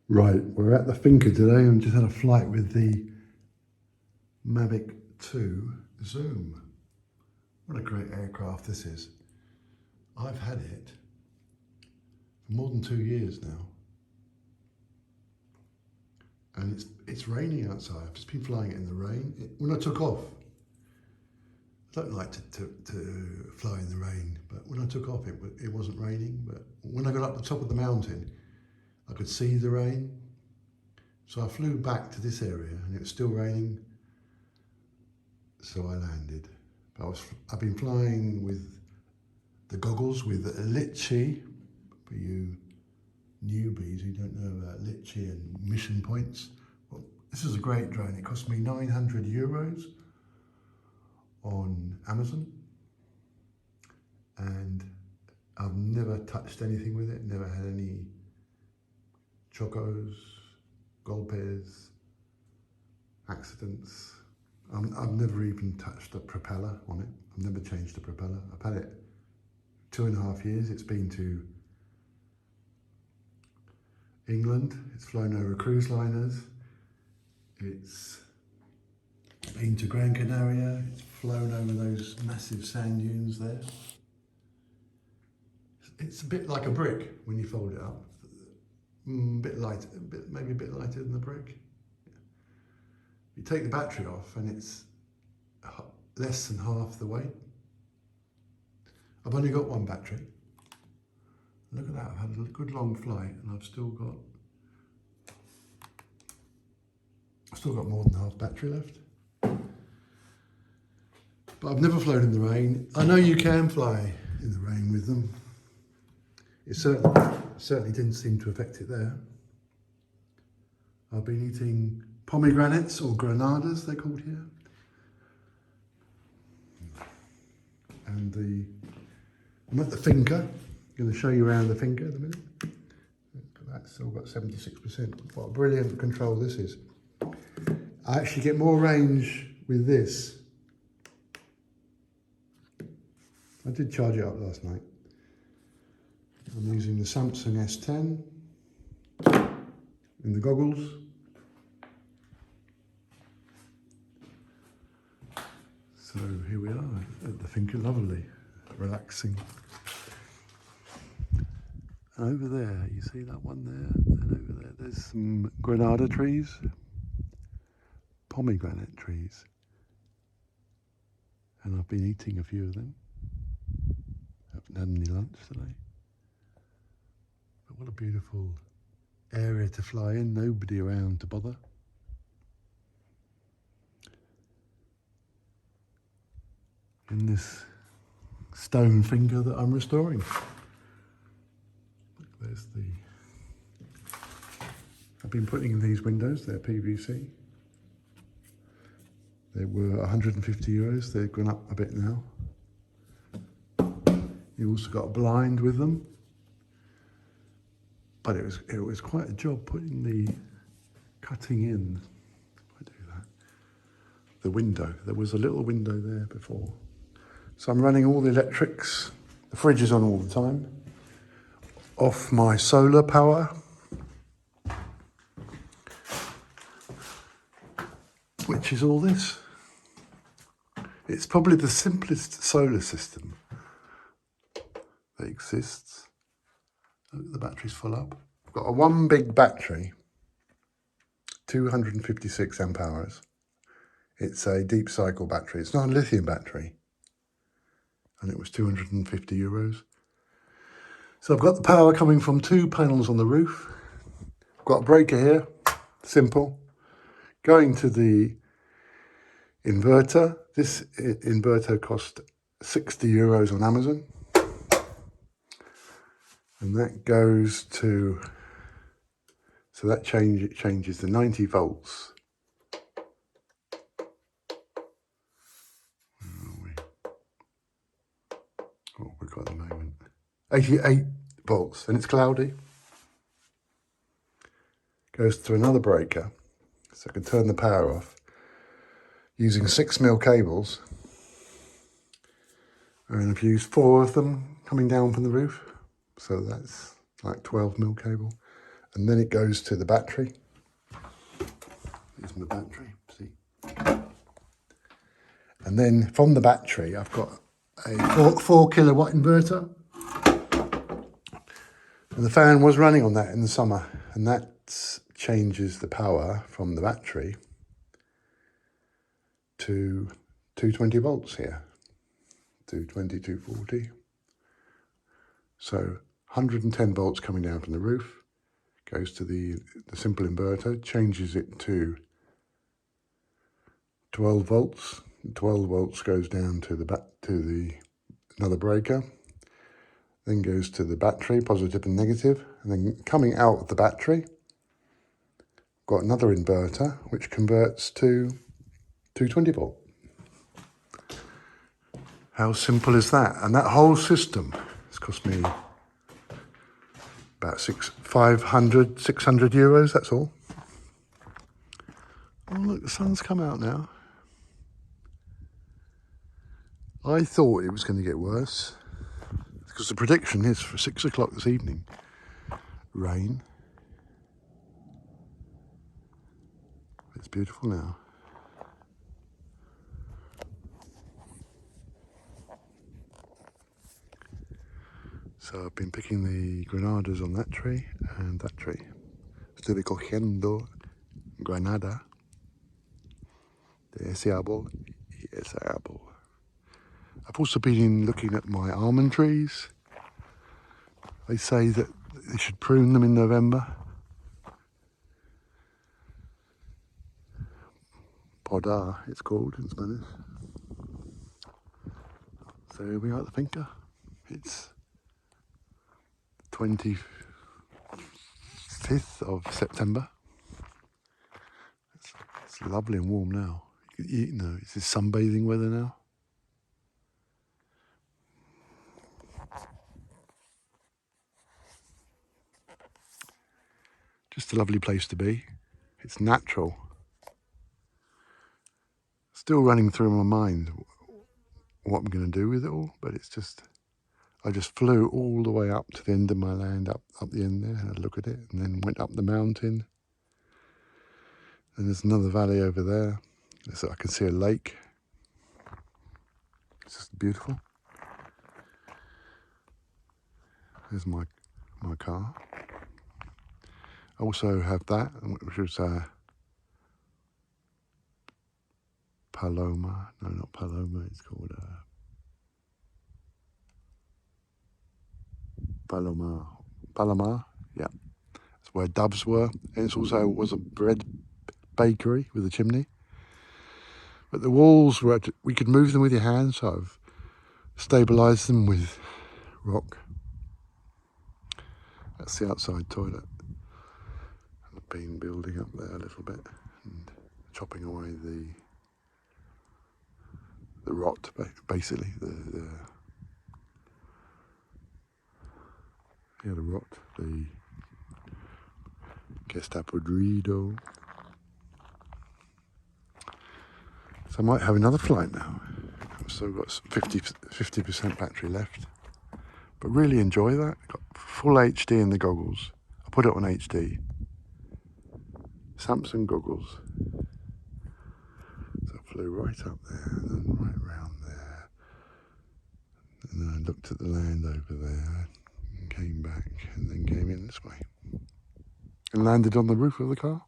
Right, we're at the Finca today and just had a flight with the Mavic 2 Zoom. What a great aircraft this is. I've had it for more than 2 years now. And it's raining outside. I've just been flying it in the rain. When I took off, I don't like to fly in the rain, but when I took off it wasn't raining. But when I got up the top of the mountain, I could see the rain. So I flew back to this area and it was still raining. So I landed. I've been flying with the goggles with Litchi, for you newbies who don't know about Litchi and mission points. Well, this is a great drone. It cost me €900 on Amazon. And I've never touched anything with it, never had any chocos, golpes, accidents. I've never even touched a propeller on it. I've never changed a propeller. I've had it 2.5 years. It's been to England. It's flown over cruise liners. It's been to Gran Canaria. It's flown over those massive sand dunes there. It's a bit like a brick when you fold it up. Bit light, maybe a bit lighter than the brick. You take the battery off and it's less than half the weight. I've only got one battery. Look at that, I've had a good long flight and I've still got more than half battery left. But I've never flown in the rain. I know you can fly in the rain with them. It certainly didn't seem to affect it there. I've been eating pomegranates, or granadas they're called here. And I'm at the Finca. I'm going to show you around the Finca in a minute. That's still got 76%. What a brilliant control this is. I actually get more range with this. I did charge it up last night. I'm using the Samsung S10 in the goggles. So here we are at the Finca, lovely, relaxing. And over there, you see that one there? And over there, there's some granada trees, pomegranate trees. And I've been eating a few of them. Haven't had any lunch today. But what a beautiful area to fly in, nobody around to bother. In this stone Finca that I'm restoring. There's I've been putting in these windows, they're PVC. They were €150, they've gone up a bit now. You also got a blind with them. But it was quite a job putting cutting in, if I do that, the window. There was a little window there before. So I'm running all the electrics. The fridge is on all the time. Off my solar power. Which is all this. It's probably the simplest solar system that exists. Look, the battery's full up. I've got one big battery, 256 amp hours. It's a deep cycle battery. It's not a lithium battery. And it was €250. So I've got the power coming from 2 panels on the roof. I've got a breaker here, simple. Going to the inverter. This inverter cost €60 on Amazon. And that goes to, so that it changes to 90 volts. What have we got at the moment? 88 volts, and it's cloudy. Goes to another breaker, so I can turn the power off using 6mm cables. And I've used 4 of them coming down from the roof. So that's like 12mm cable. and then it goes to the battery. Here's my battery, see? And then from the battery, I've got a 4 kilowatt inverter. And the fan was running on that in the summer, and that changes the power from the battery to 220 volts here, 220, 240. So 110 volts coming down from the roof, goes to the simple inverter, changes it to 12 volts. 12 volts goes down to another breaker, then goes to the battery, positive and negative, and then coming out of the battery, got another inverter which converts to 220 volt. How simple is that? And that whole system has cost me about 600 euros, that's all. Oh look, the sun's come out now. I thought it was going to get worse, because the prediction is for 6 o'clock this evening, rain. It's beautiful now. So I've been picking the granadas on that tree and that tree. Estoy cogiendo granada de ese árbol y ese árbol. I've also been looking at my almond trees. They say that they should prune them in November. Podar, it's called in Spanish. So here we are at the finca. It's 25th of September. It's lovely and warm now. You know, it's sunbathing weather now. Just a lovely place to be. It's natural. Still running through my mind what I'm going to do with it all, but it's just, I just flew all the way up to the end of my land, up the end there, and I look at it, and then went up the mountain. And there's another valley over there, so I can see a lake. It's just beautiful. There's my car. I also have that, which is Paloma. No, not Paloma. It's called Paloma. Paloma. Yeah, that's where doves were. And it also was a bread bakery with a chimney. But the walls were, we could move them with your hands, so I've stabilised them with rock. That's the outside toilet. I've been building up there a little bit and chopping away the rot, basically, the rot, the que está podrido. So I might have another flight now. I've still got 50% battery left, but really enjoy that. Got full HD in the goggles. I put it on HD. Samsung goggles. So I flew right up there and then right round there. And then I looked at the land over there and came back and then came in this way. And landed on the roof of the car.